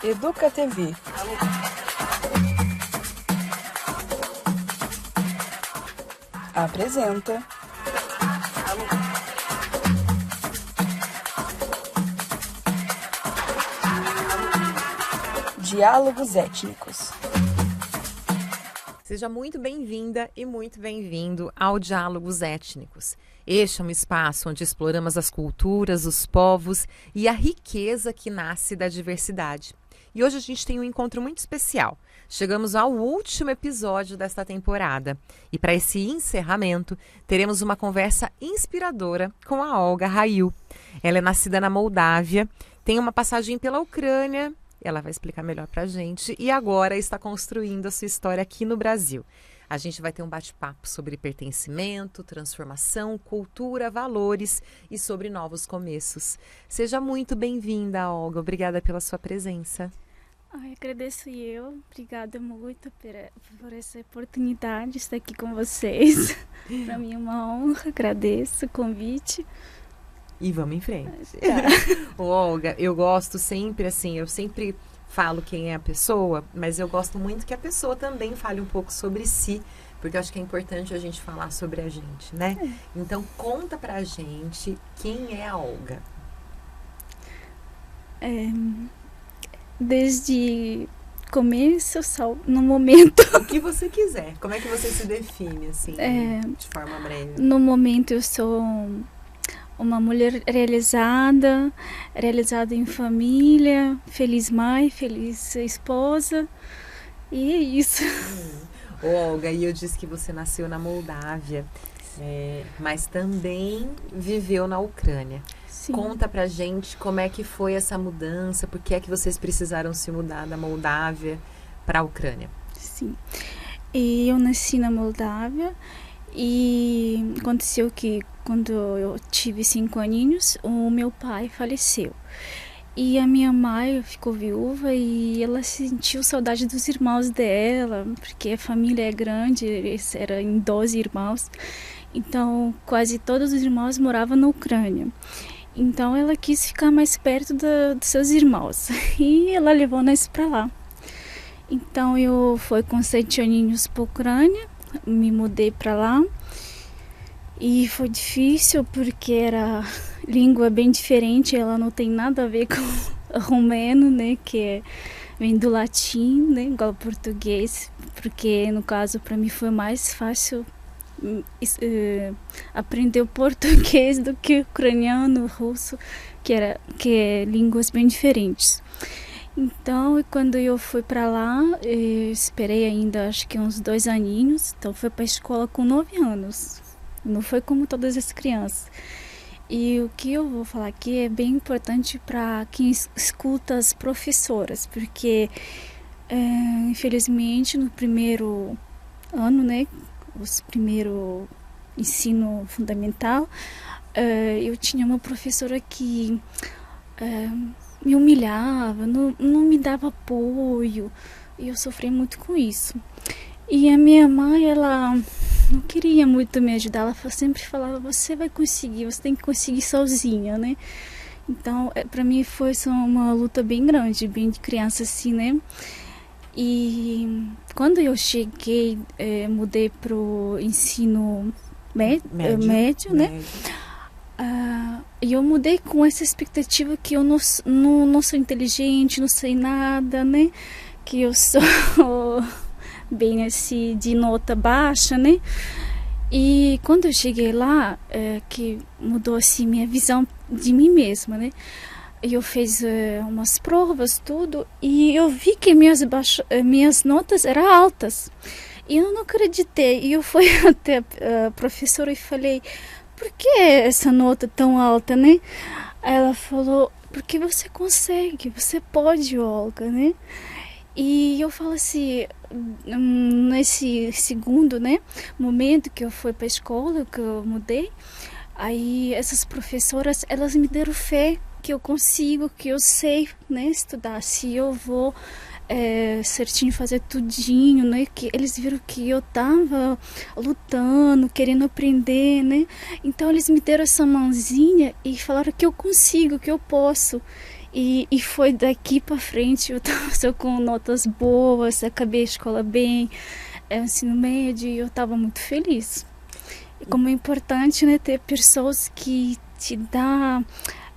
Educa TV. Apresenta Diálogos Étnicos. Seja muito bem-vinda e muito bem-vindo ao Diálogos Étnicos. Este é um espaço onde exploramos as culturas, os povos e a riqueza que nasce da diversidade. E hoje a gente tem um encontro muito especial. Chegamos ao último episódio desta temporada. E para esse encerramento, teremos uma conversa inspiradora com a Olga Rail. Ela é nascida na Moldávia, tem uma passagem pela Ucrânia. Ela vai explicar melhor para a gente e agora está construindo a sua história aqui no Brasil. A gente vai ter um bate-papo sobre pertencimento, transformação, cultura, valores e sobre novos começos. Seja muito bem-vinda, Olga. Obrigada pela sua presença. Agradeço eu. Obrigada muito por essa oportunidade de estar aqui com vocês. Para mim é uma honra. Agradeço o convite. E vamos em frente. Olga, eu gosto sempre, eu sempre falo quem é a pessoa, mas eu gosto muito que a pessoa também fale um pouco sobre si, porque eu acho que é importante a gente falar sobre a gente, né? Então, conta pra gente quem é a Olga. Desde começo, no momento... O que você quiser. Como é que você se define, assim, de forma breve? No momento, eu sou uma mulher realizada em família, feliz mãe, feliz esposa, e é isso. Olga, e eu disse que você nasceu na Moldávia, mas também viveu na Ucrânia. Sim. Conta pra gente como é que foi essa mudança, por que é que vocês precisaram se mudar da Moldávia para a Ucrânia? Sim, e eu nasci na Moldávia e aconteceu que quando eu tive 5 aninhos, o meu pai faleceu. E a minha mãe ficou viúva e ela sentiu saudade dos irmãos dela, porque a família é grande, eles eram em 12 irmãos. Então, quase todos os irmãos moravam na Ucrânia. Então, ela quis ficar mais perto dos seus irmãos e ela levou nós para lá. Então, eu fui com 7 aninhos para a Ucrânia, me mudei para lá. E foi difícil porque era língua bem diferente, ela não tem nada a ver com o romeno, né, que vem do latim, né, igual ao português, porque no caso para mim foi mais fácil aprender o português do que o ucraniano, o russo, que é línguas bem diferentes. Então, quando eu fui para lá, eu esperei ainda acho que uns 2 aninhos, então fui para a escola com 9 anos. Não foi como todas as crianças. E o que eu vou falar aqui é bem importante para quem escuta as professoras, porque infelizmente no primeiro ano, né, os primeiro ensino fundamental, eu tinha uma professora que me humilhava, não me dava apoio, e eu sofri muito com isso. E a minha mãe, ela não queria muito me ajudar, ela sempre falava, você vai conseguir, você tem que conseguir sozinha, né? Então, para mim foi uma luta bem grande, bem de criança assim, né? E quando eu cheguei, mudei pro ensino médio, né? E eu mudei com essa expectativa que eu não sou inteligente, não sei nada, né? Que eu sou bem assim, de nota baixa, né? E quando eu cheguei lá, que mudou assim minha visão de mim mesma, né? Eu fiz umas provas, tudo, e eu vi que minhas notas eram altas. E eu não acreditei. E eu fui até a professora e falei, por que essa nota tão alta, né? Ela falou, porque você consegue, você pode, Olga, né? E eu falo assim, nesse segundo, né, momento que eu fui para a escola, que eu mudei, aí essas professoras, elas me deram fé que eu consigo, que eu sei, né, estudar, se eu vou certinho fazer tudinho, né, que eles viram que eu tava lutando, querendo aprender, né, então eles me deram essa mãozinha e falaram que eu consigo, que eu posso. E foi daqui para frente, eu estava só com notas boas, acabei a escola bem, ensino médio, e eu estava muito feliz. E como é importante, né, ter pessoas que te dão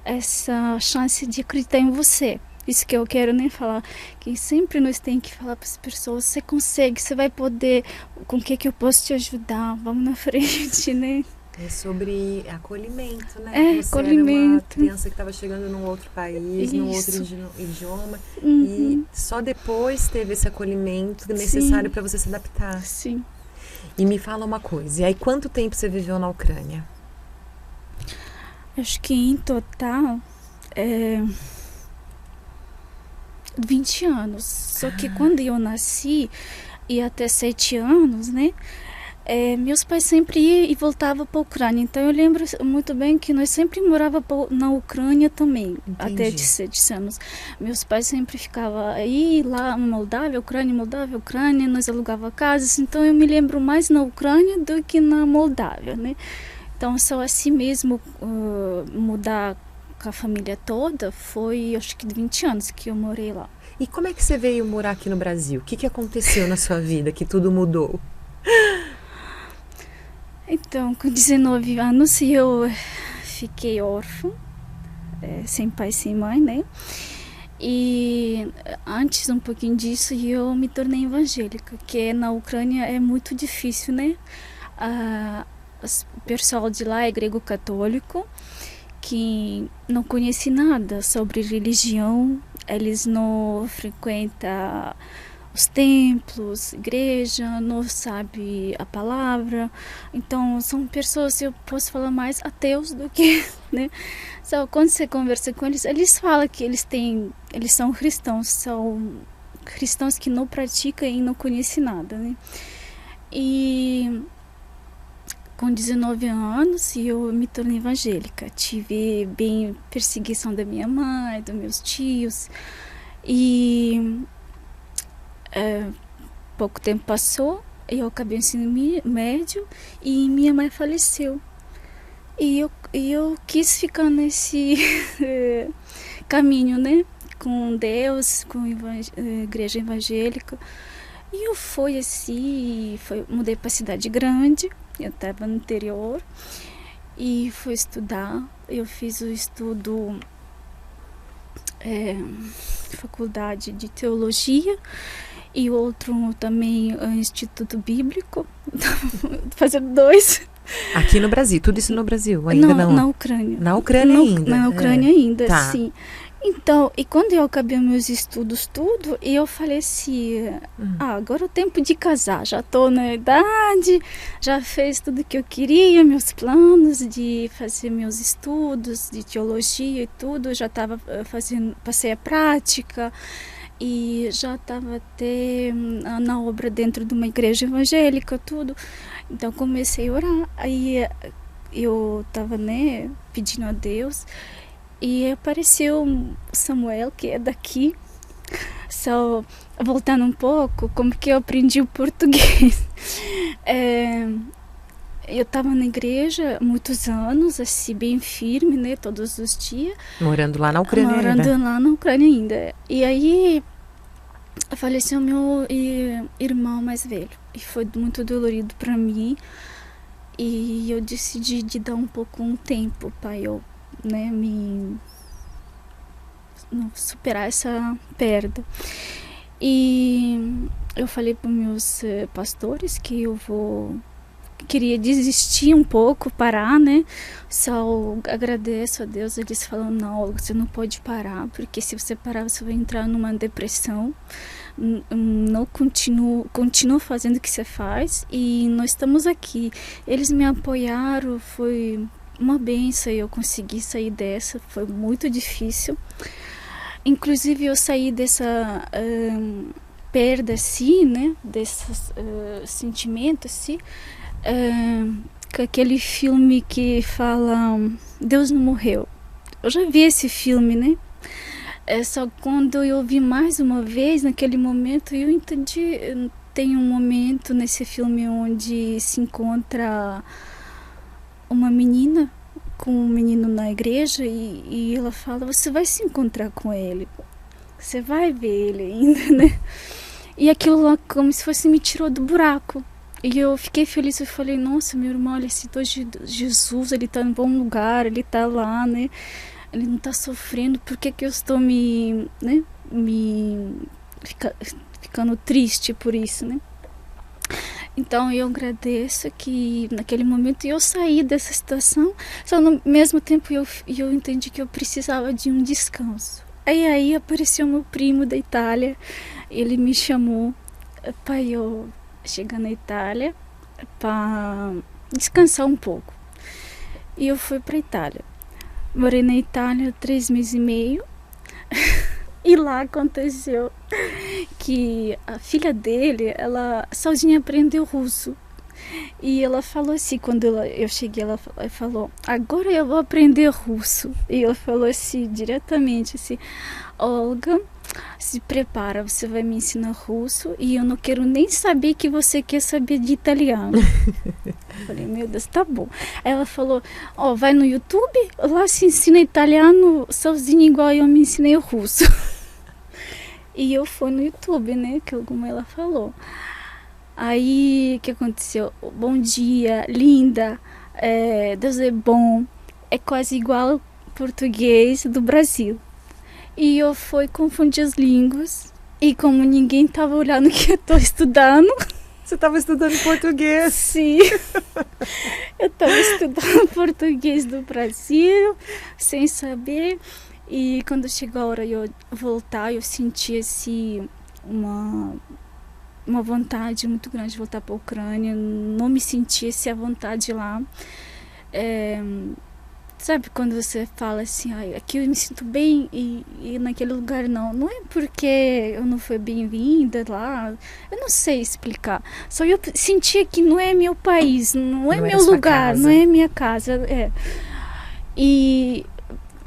essa chance de acreditar em você. Isso que eu quero, né, falar, que sempre nós temos que falar para as pessoas, você consegue, você vai poder, com o que eu posso te ajudar, vamos na frente, né? É sobre acolhimento, né? Você acolhimento. Era uma criança que estava chegando num outro país, num outro idioma, e só depois teve esse acolhimento necessário para você se adaptar. Sim. E me fala uma coisa, e aí quanto tempo você viveu na Ucrânia? Acho que em total 20 anos. Só que quando eu nasci, e até 7 anos, né? Meus pais sempre iam e voltavam para a Ucrânia. Então eu lembro muito bem que nós sempre morávamos na Ucrânia também. Entendi. Até de 7 anos. Meus pais sempre ficavam aí, lá na Moldávia, Ucrânia, nós alugávamos casas. Então eu me lembro mais na Ucrânia do que na Moldávia, né? Então só assim mesmo mudar com a família toda foi, acho que 20 anos que eu morei lá. E como é que você veio morar aqui no Brasil? O que aconteceu na sua vida que tudo mudou? Então, com 19 anos eu fiquei órfã, sem pai, sem mãe, né? E antes um pouquinho disso eu me tornei evangélica, que na Ucrânia é muito difícil, né? O pessoal de lá é grego católico, que não conhece nada sobre religião, eles não frequentam os templos, igreja, não sabe a palavra. Então são pessoas, eu posso falar mais ateus do que, né? Só quando você conversa com eles, eles falam que eles são cristãos que não praticam e não conhecem nada, né? E com 19 anos eu me tornei evangélica. Tive bem perseguição da minha mãe, dos meus tios. E pouco tempo passou, eu acabei o ensino médio e minha mãe faleceu. E eu quis ficar nesse caminho, né? Com Deus, com a igreja evangélica. E eu fui assim, mudei para cidade grande, eu estava no interior, e fui estudar. Eu fiz o estudo, faculdade de teologia, e outro também Instituto Bíblico, fazendo 2. Aqui no Brasil, tudo isso no Brasil, ainda não? Na Ucrânia. Na Ucrânia ainda? Na Ucrânia ainda, tá. Sim. Então, e quando eu acabei meus estudos tudo, eu falei assim, agora é o tempo de casar, já estou na idade, já fiz tudo que eu queria, meus planos de fazer meus estudos de teologia e tudo, já estava passei a prática e já estava até na obra dentro de uma igreja evangélica, tudo. Então comecei a orar, aí eu estava, né, pedindo a Deus. E apareceu Samuel, que é daqui. Só voltando um pouco, como que eu aprendi o português. Eu estava na igreja muitos anos, assim, bem firme, né, todos os dias. Morando lá na Ucrânia ainda? Morando lá na Ucrânia ainda. E aí faleceu meu irmão mais velho. E foi muito dolorido para mim. E eu decidi de dar um tempo para eu, né, superar essa perda. E eu falei para meus pastores que queria desistir um pouco, parar, né? Só agradeço a Deus. Eles falaram, não, você não pode parar, porque se você parar você vai entrar numa depressão. Não continua fazendo o que você faz, e nós estamos aqui. Eles me apoiaram, foi uma bênção, eu consegui sair dessa, foi muito difícil. Inclusive eu saí dessa perda assim, né, desses sentimentos assim, com aquele filme que fala Deus não morreu. Eu já vi esse filme, né? Só quando eu vi mais uma vez, naquele momento, eu entendi. Tem um momento nesse filme onde se encontra uma menina com um menino na igreja e ela fala, você vai se encontrar com ele, você vai ver ele ainda, né? E aquilo lá como se fosse me tirou do buraco. E eu fiquei feliz, eu falei, nossa, meu irmão, ele citou Jesus, ele tá em bom lugar, ele tá lá, né? Ele não tá sofrendo, por que eu estou ficando triste por isso, né? Então eu agradeço que naquele momento eu saí dessa situação, só no mesmo tempo eu entendi que eu precisava de um descanso. Aí apareceu meu primo da Itália, ele me chamou para eu chegar na Itália para descansar um pouco. E eu fui para Itália. Morei na Itália 3 meses e meio. E lá aconteceu que a filha dele, ela sozinha aprendeu russo. E ela falou assim, quando eu cheguei, ela falou, agora eu vou aprender russo. E ela falou assim, diretamente assim, Olga, se prepara, você vai me ensinar russo e eu não quero nem saber que você quer saber de italiano. Eu falei, meu Deus, tá bom. Aí ela falou, vai no YouTube, lá se ensina italiano sozinha igual eu me ensinei o russo. E eu fui no YouTube, né, que como ela falou. Aí, o que aconteceu? Bom dia, linda, Deus é bom, é quase igual ao português do Brasil. E eu fui confundir as línguas, e como ninguém estava olhando o que eu estou estudando... Você estava estudando português? Sim, eu estava estudando português do Brasil, sem saber. E quando chegou a hora de eu voltar, eu senti assim, uma vontade muito grande de voltar para a Ucrânia. Não me sentia à vontade lá. Sabe quando você fala assim, aqui eu me sinto bem e naquele lugar não. Não é porque eu não fui bem-vinda lá, eu não sei explicar. Só eu sentia que não é meu país, não é meu lugar, não é minha casa. E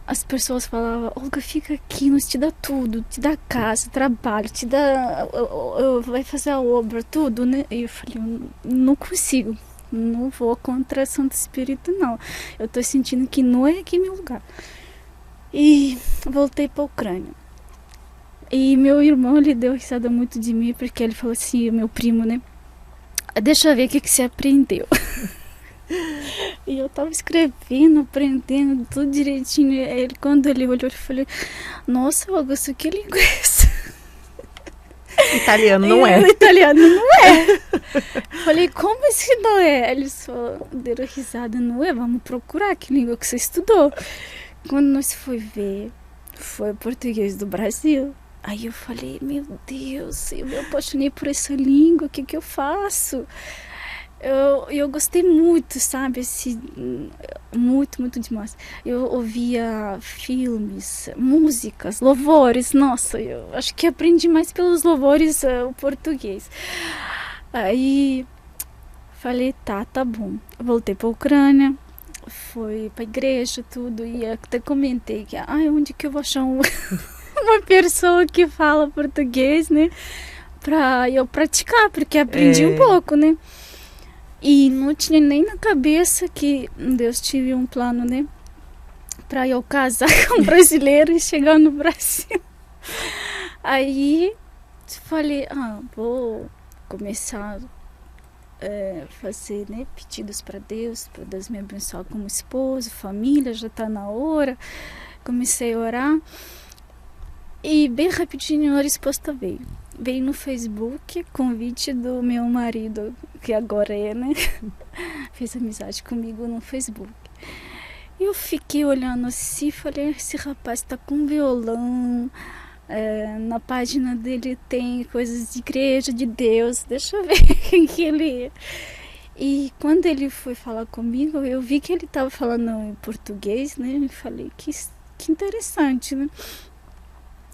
as pessoas falavam, Olga, fica aqui, nós te dá tudo, te dá casa, trabalho, te dá, vai fazer a obra, tudo, né? E eu falei, eu não consigo. Não vou contra Santo Espírito, não. Eu tô sentindo que não é aqui meu lugar. E voltei para a Ucrânia. E meu irmão, ele deu risada muito de mim, porque ele falou assim, meu primo, né? Deixa eu ver o que você aprendeu. E eu tava escrevendo, aprendendo tudo direitinho. Ele, quando ele olhou, ele falou, nossa, Augusto, que língua é essa? Italiano não é. Italiano não é. Falei, como assim não é? Eles só deram risada, não é? Vamos procurar que língua que você estudou. Quando nós foi ver, foi português do Brasil. Aí eu falei, meu Deus, eu me apaixonei por essa língua, o que eu faço? Eu gostei muito, sabe, assim, muito demais. Eu ouvia filmes, músicas, louvores, nossa, eu acho que aprendi mais pelos louvores o português. Aí falei, tá bom. Voltei para a Ucrânia, fui para a igreja, tudo, e até comentei que, onde que eu vou achar uma pessoa que fala português, né, para eu praticar, porque aprendi um pouco, né. E não tinha nem na cabeça que Deus tive um plano, né? Para eu casar com um brasileiro e chegar no Brasil. Aí falei, vou começar a fazer, né, pedidos para Deus me abençoar como esposo, família, já está na hora. Comecei a orar. E bem rapidinho a resposta veio. Veio no Facebook, convite do meu marido, que agora né? Fez amizade comigo no Facebook. Eu fiquei olhando assim, falei, esse rapaz tá com violão, na página dele tem coisas de igreja, de Deus, deixa eu ver quem que ele é. E quando ele foi falar comigo, eu vi que ele tava falando em português, né? Eu falei, que interessante, né?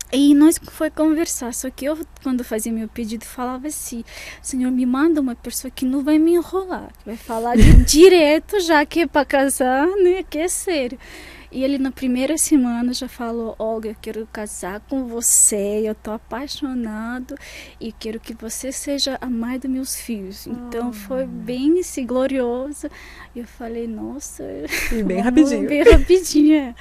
E nós foi conversar, só que eu, quando fazia meu pedido, falava assim, Senhor, me manda uma pessoa que não vai me enrolar, que vai falar direto, já que é para casar, né, que é sério. E ele na primeira semana já falou: Olga, eu quero casar com você, eu tô apaixonado e quero que você seja a mãe dos meus filhos. Então foi bem assim, glorioso. E eu falei: nossa, E bem rapidinho. Bem rapidinho. É.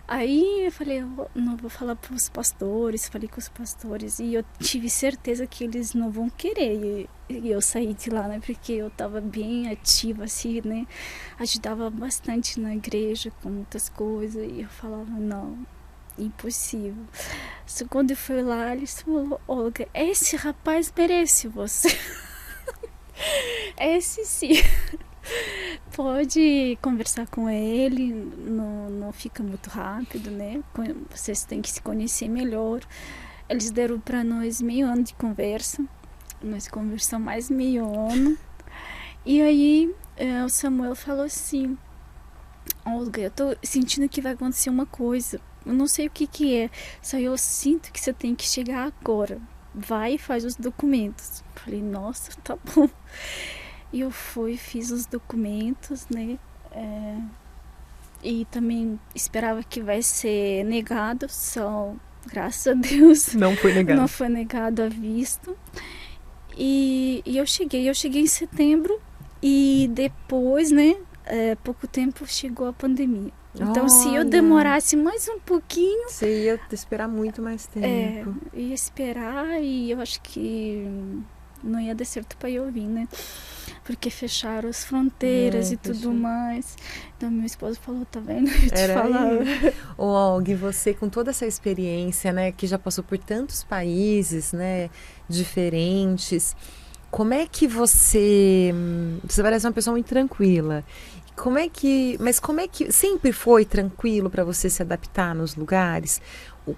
Aí eu falei: não, vou falar para os pastores. Falei com os pastores e eu tive certeza que eles não vão querer. E eu saí de lá, né? Porque eu estava bem ativa, assim, né? Ajudava bastante na igreja com muitas coisas. E eu falava: não, impossível. Só quando eu fui lá, eles falaram: Olga, esse rapaz merece você. Esse sim. Pode conversar com ele, não fica muito rápido, né? Vocês têm que se conhecer melhor. Eles deram para nós meio ano de conversa. Nós conversamos mais meio ano. E aí o Samuel falou assim: Olga, eu tô sentindo que vai acontecer uma coisa. Eu não sei o que é. Só eu sinto que você tem que chegar agora. Vai e faz os documentos. Falei: nossa, tá bom. E eu fui, fiz os documentos, né? E também esperava que vai ser negado, só graças a Deus Não foi negado. não foi negado a visto. E eu cheguei em setembro e depois, né? Pouco tempo chegou a pandemia. Então, se eu Olha. demorasse mais um pouquinho, Você ia esperar muito mais tempo. ia esperar e eu acho que não ia dar certo para eu vir, né? Porque fecharam as fronteiras e tudo fechou. mais. Então, meu esposo falou: tá vendo? Eu te Era falava. Ô, Olga, e você com toda essa experiência, né, que já passou por tantos países, né, diferentes, como é que você parece uma pessoa muito tranquila. Mas como é que sempre foi tranquilo para você se adaptar nos lugares?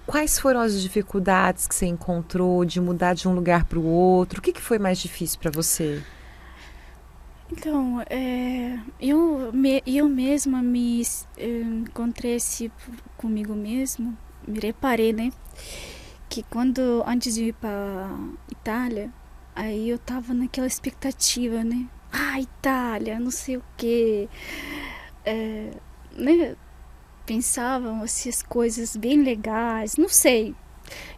Quais foram as dificuldades que você encontrou de mudar de um lugar para o outro? O que foi mais difícil para você? Então, eu mesma me encontrei assim comigo mesmo, me reparei, né? Que antes de ir para Itália, aí eu tava naquela expectativa, né? Itália, não sei o quê. Né? Pensavam assim, as coisas bem legais, não sei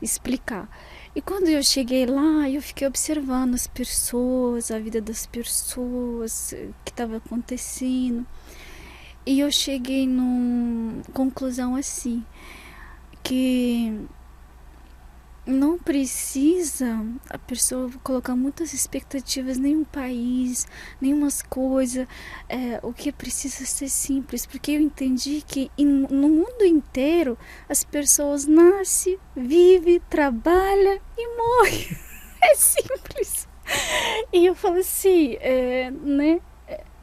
explicar. E quando eu cheguei lá, eu fiquei observando as pessoas, a vida das pessoas, o que estava acontecendo. E eu cheguei numa conclusão assim, que não precisa a pessoa colocar muitas expectativas em nenhum país, nenhumas coisas. O que precisa ser simples, porque eu entendi que no mundo inteiro as pessoas nascem, vivem, trabalham e morrem. É simples. E eu falo assim, né?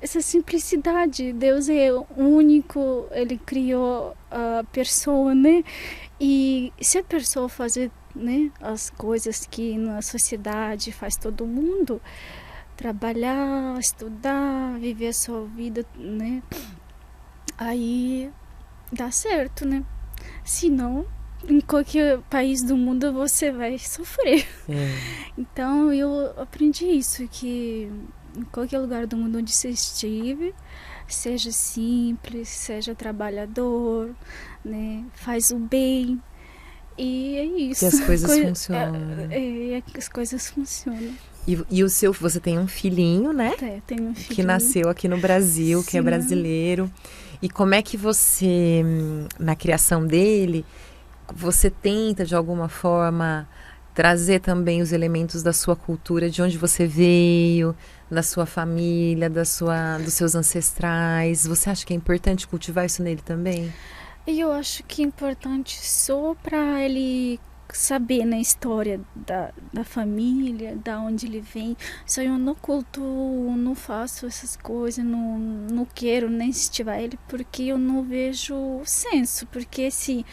Essa simplicidade, Deus é único, Ele criou a pessoa, né? E se a pessoa fazer, né, as coisas que na sociedade faz todo mundo, trabalhar, estudar, viver a sua vida, né? Aí dá certo, né? Senão, em qualquer país do mundo você vai sofrer. Então eu aprendi isso, que em qualquer lugar do mundo onde você estive, seja simples, seja trabalhador, né? Faz o bem. E é isso. Que as coisas funcionam. As coisas funcionam. E você tem um filhinho, né? Tenho um filhinho. Que nasceu aqui no Brasil, que é brasileiro. E como é que você, na criação dele, você tenta de alguma forma trazer também os elementos da sua cultura, de onde você veio, da sua família, dos seus ancestrais? Você acha que é importante cultivar isso nele também? Eu acho que é importante só para ele saber, né, a história da família, da onde ele vem. Só eu não cultuo, não faço essas coisas, não quero nem incentivar ele, porque eu não vejo senso. Porque se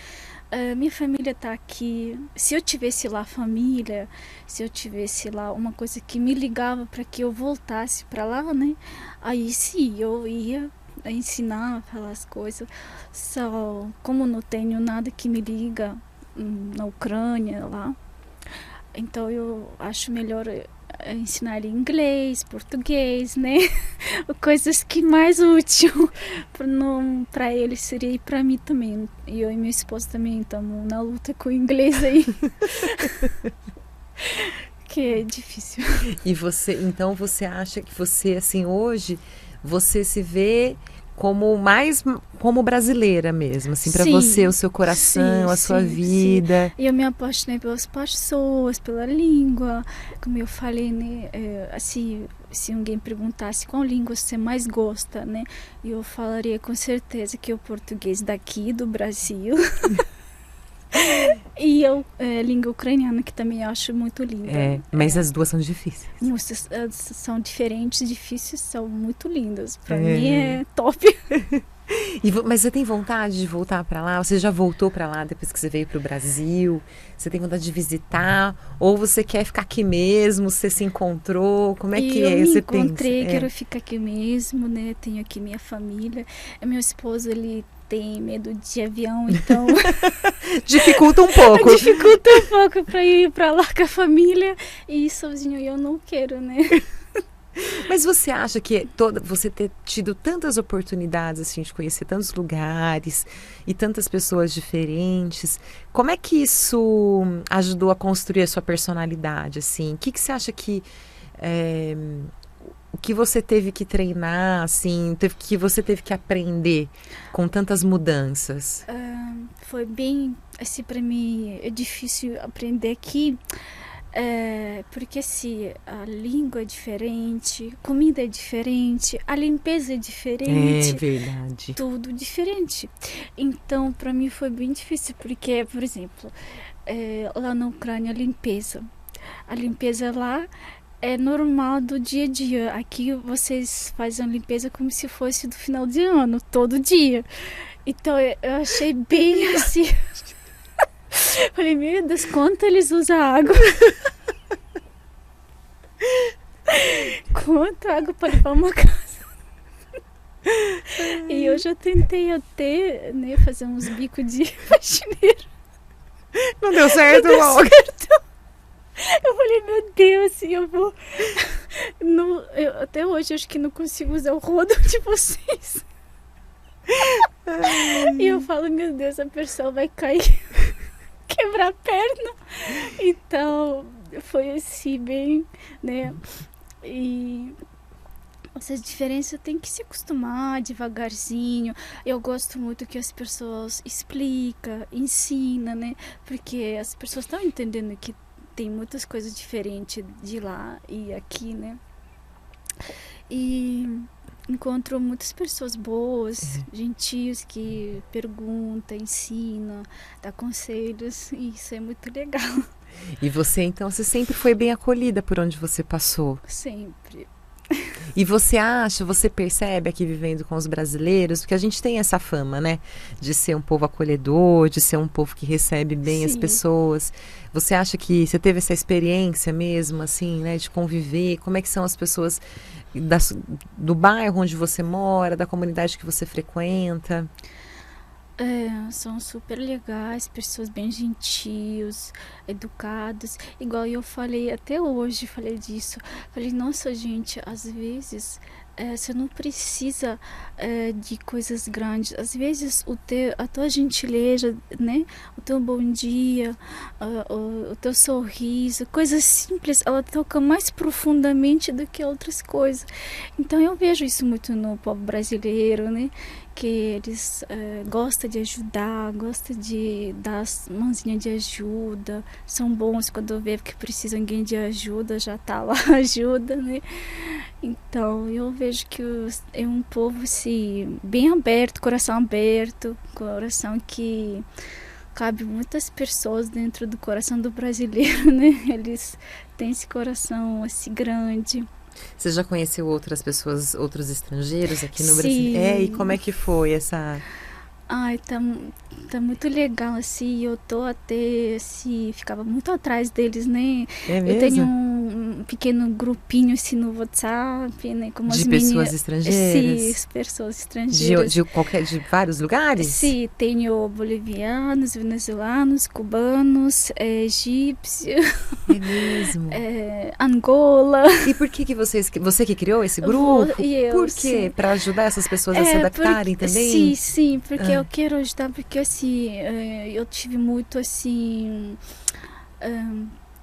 minha família tá aqui, se eu tivesse lá família, se eu tivesse lá uma coisa que me ligava para que eu voltasse para lá, né, aí sim eu ia ensinar, falar as coisas. Só como não tenho nada que me liga na Ucrânia lá, então eu acho melhor ensinar inglês, português, né? Coisas que mais útil para ele seria e para mim também. E eu e meu esposo também estamos na luta com o inglês aí. Que é difícil. E então você acha que você, assim, hoje, você se vê como brasileira mesmo, assim, para você, o seu coração, a sua vida. E eu me apaixonei pelas pessoas, pela língua. Como eu falei, né, assim, se alguém perguntasse qual língua você mais gosta, né, eu falaria com certeza que é o português daqui do Brasil. E a língua ucraniana, que também eu acho muito linda. Mas as duas são difíceis. São diferentes, difíceis, são muito lindas. Pra mim é top. Mas você tem vontade de voltar para lá? Você já voltou para lá depois que você veio para o Brasil? Você tem vontade de visitar? Ou você quer ficar aqui mesmo? Você se encontrou? Como é que é? Eu me Você encontrei, quero ficar aqui mesmo, né? Tenho aqui minha família. Meu esposo, ele tem medo de avião, então dificulta um pouco. Dificulta um pouco para ir para lá com a família, e sozinho eu não quero, né? Mas você acha que você ter tido tantas oportunidades assim de conhecer tantos lugares e tantas pessoas diferentes, como é que isso ajudou a construir a sua personalidade, assim? O que você acha que o que você teve que treinar, assim, que você teve que aprender com tantas mudanças? Foi bem, assim, para mim é difícil aprender aqui, porque assim, a língua é diferente, comida é diferente, a limpeza é diferente. É verdade. Tudo diferente. Então, para mim foi bem difícil, porque, por exemplo, lá na Ucrânia, a limpeza lá é normal do dia a dia. Aqui vocês fazem a limpeza como se fosse do final de ano, todo dia. Então eu achei bem assim. Falei, meu Deus, quanto eles usam água. Quanto água para limpar uma casa. E eu já tentei até, né, fazer uns bicos de faxineiro. Não deu certo logo. Eu falei, meu Deus, eu vou... eu até hoje acho que não consigo usar o rodo de vocês. E eu falo, meu Deus, a pessoa vai cair, quebrar a perna. Então, foi assim, bem, né? E essa diferença tem que se acostumar devagarzinho. Eu gosto muito que as pessoas explicam, ensinam, né? Porque as pessoas estão entendendo que tem muitas coisas diferentes de lá e aqui, né? E encontro muitas pessoas boas, gentis, que perguntam, ensinam, dão conselhos, e isso é muito legal. E você, então, você sempre foi bem acolhida por onde você passou? Sempre. E você percebe aqui vivendo com os brasileiros, porque a gente tem essa fama, né? De ser um povo acolhedor, de ser um povo que recebe bem as pessoas. Você acha que você teve essa experiência mesmo, assim, né? De conviver? Como é que são as pessoas do bairro onde você mora, da comunidade que você frequenta? São super legais, pessoas bem gentis, educadas. Igual eu falei, até hoje falei disso. Falei, nossa gente, às vezes você não precisa de coisas grandes. Às vezes a tua gentileza, né? O teu bom dia, o teu sorriso, coisas simples, ela toca mais profundamente do que outras coisas. Então eu vejo isso muito no povo brasileiro, né? Que eles gostam de ajudar, gostam de dar as mãozinhas de ajuda, são bons quando vê que precisa alguém de ajuda, já tá lá, ajuda, né? Então eu vejo que é um povo assim, bem aberto, coração que cabe muitas pessoas dentro do coração do brasileiro, né? Eles têm esse coração assim grande. Você já conheceu outras pessoas, outros estrangeiros aqui no Sim. Brasil? E como é que foi essa... Ai, tá muito legal, assim, eu tô até, assim, ficava muito atrás deles, né? É mesmo? Eu tenho pequeno grupinho assim no WhatsApp, né? Como De as pessoas meninas. estrangeiras? Sim, pessoas estrangeiras. De vários lugares? Sim, tenho bolivianos, venezuelanos, cubanos, egípcios, É mesmo? Angola. E por que você que criou esse grupo? E eu, Por quê? sim. Para ajudar essas pessoas a se adaptarem também? Sim, sim, porque eu quero ajudar, porque assim, eu tive muito assim,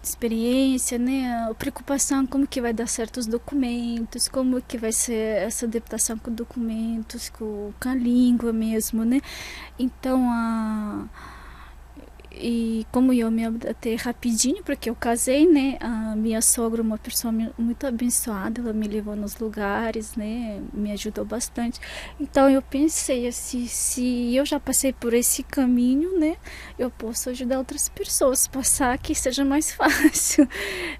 experiência, né, preocupação como que vai dar certo os documentos, como que vai ser essa adaptação com documentos, com a língua mesmo, né, então e como eu me adaptei rapidinho, porque eu casei, né, a minha sogra é uma pessoa muito abençoada, ela me levou nos lugares, né, me ajudou bastante. Então eu pensei assim, se eu já passei por esse caminho, né, eu posso ajudar outras pessoas, passar que seja mais fácil,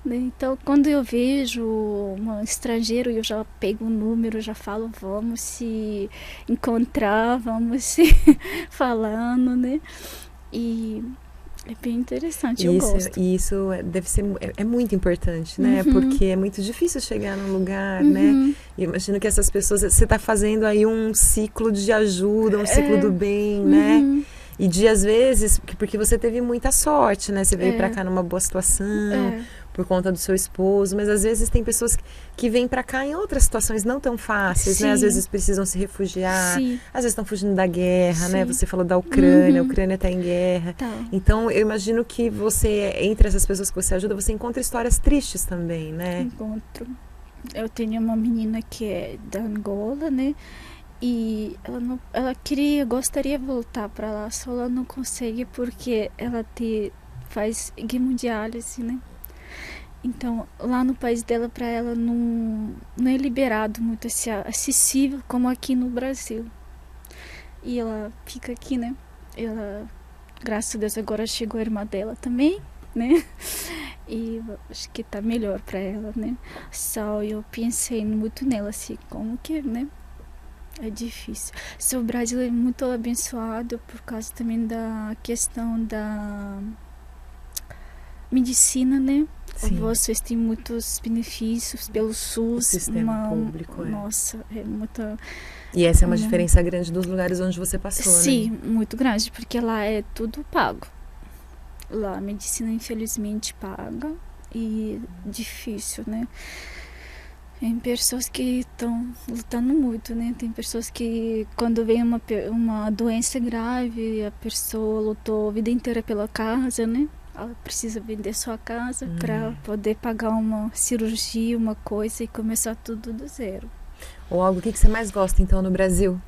né? Então quando eu vejo um estrangeiro, eu já pego o número, já falo, vamos se encontrar, vamos se falando, né, e é bem interessante, eu gosto. E isso deve ser muito importante, né? Porque é muito difícil chegar num lugar, né? E imagino que essas pessoas, você está fazendo aí um ciclo de ajuda, um ciclo do bem, né? E de às vezes, porque você teve muita sorte, né? Você veio para cá numa boa situação, por conta do seu esposo, mas às vezes tem pessoas que vêm para cá em outras situações não tão fáceis, né? Às vezes precisam se refugiar, às vezes estão fugindo da guerra, né? Você falou da Ucrânia, a Ucrânia está em guerra. Então, eu imagino que você, entre essas pessoas que você ajuda, você encontra histórias tristes também, né? Encontro. Eu tenho uma menina que é da Angola, né? E ela gostaria de voltar para lá, só ela não consegue porque ela faz hemodiálise, né? Então, lá no país dela, para ela, não é liberado muito acessível como aqui no Brasil. E ela fica aqui, né? Ela, graças a Deus, agora chegou a irmã dela também, né? E acho que tá melhor para ela, né? Só eu pensei muito nela, assim, como que, né? É difícil. O Brasil é muito abençoado por causa também da questão da medicina, né? Vocês têm muitos benefícios pelo SUS. O sistema público, Nossa, é muita... E essa é uma diferença grande dos lugares onde você passou, né? Sim, muito grande, porque lá é tudo pago. Lá a medicina, infelizmente, paga e difícil, né? Tem pessoas que estão lutando muito, né? Tem pessoas que, quando vem uma doença grave, a pessoa lutou a vida inteira pela casa, né? Ela precisa vender sua casa para poder pagar uma cirurgia, uma coisa e começar tudo do zero. Ou algo, o que você mais gosta, então, no Brasil?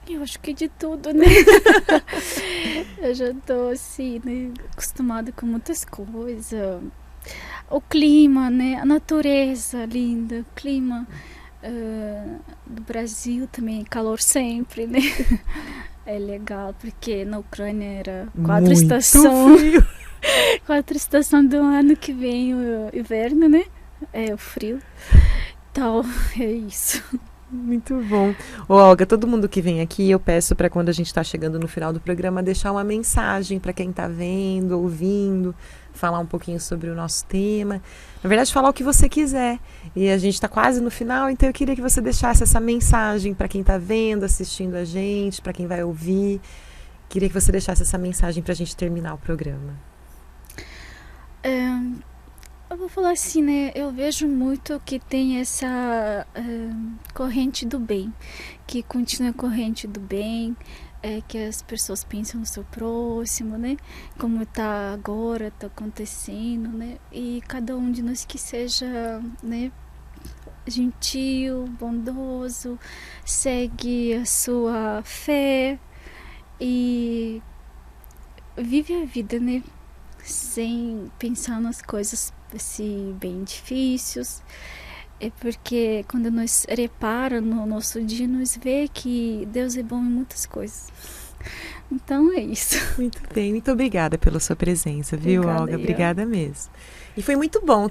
Eu acho que de tudo, né? Eu já tô, assim, né, acostumada com muitas coisas. O clima, né? A natureza linda, o clima do Brasil também, calor sempre, né? É legal, porque na Ucrânia era quatro estações do ano que vem o inverno, né? É o frio. Então, é isso. Muito bom. Ô, Olga, todo mundo que vem aqui, eu peço para quando a gente está chegando no final do programa, deixar uma mensagem para quem está vendo, ouvindo, falar um pouquinho sobre o nosso tema. Na verdade, falar o que você quiser. E a gente está quase no final, então eu queria que você deixasse essa mensagem para quem está vendo, assistindo a gente, para quem vai ouvir. Queria que você deixasse essa mensagem para a gente terminar o programa. Eu vou falar assim, né? Eu vejo muito que tem essa corrente do bem, que continua a corrente do bem, que as pessoas pensam no seu próximo, né? Como tá agora, tá acontecendo, né? E cada um de nós que seja, né, gentil, bondoso, segue a sua fé e vive a vida, né? Sem pensar nas coisas assim, bem difíceis. É porque quando nós reparamos no nosso dia, nós vê que Deus é bom em muitas coisas. Então é isso. Muito bem, muito obrigada pela sua presença, viu, Obrigada, Olga? eu. Obrigada mesmo. E foi muito bom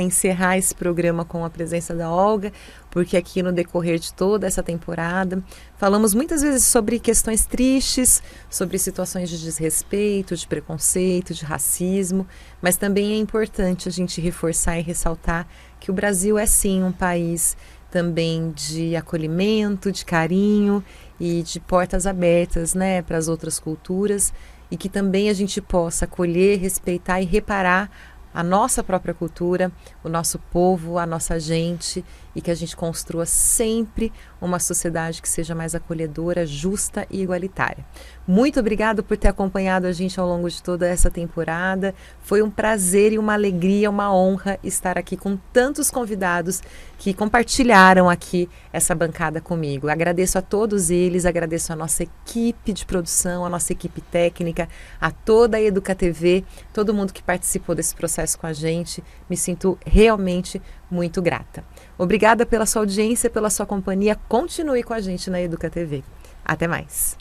encerrar esse programa com a presença da Olga, porque aqui no decorrer de toda essa temporada, falamos muitas vezes sobre questões tristes, sobre situações de desrespeito, de preconceito, de racismo, mas também é importante a gente reforçar e ressaltar que o Brasil é sim um país também de acolhimento, de carinho e de portas abertas, né, para as outras culturas, e que também a gente possa acolher, respeitar e reparar a nossa própria cultura, o nosso povo, a nossa gente, e que a gente construa sempre uma sociedade que seja mais acolhedora, justa e igualitária. Muito obrigado por ter acompanhado a gente ao longo de toda essa temporada. Foi um prazer e uma alegria, uma honra estar aqui com tantos convidados que compartilharam aqui essa bancada comigo. Agradeço a todos eles, agradeço a nossa equipe de produção, a nossa equipe técnica, a toda a Educa TV, todo mundo que participou desse processo com a gente. Me sinto realmente muito grata. Obrigada pela sua audiência, pela sua companhia. Continue com a gente na Educa TV. Até mais.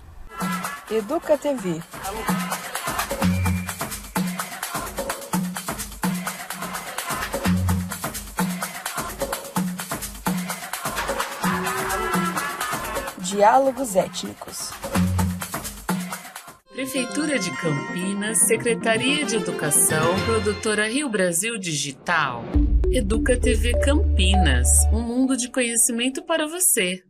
Educa TV. Diálogos étnicos. Prefeitura de Campinas, Secretaria de Educação, Produtora Rio Brasil Digital. Educa TV Campinas, um mundo de conhecimento para você.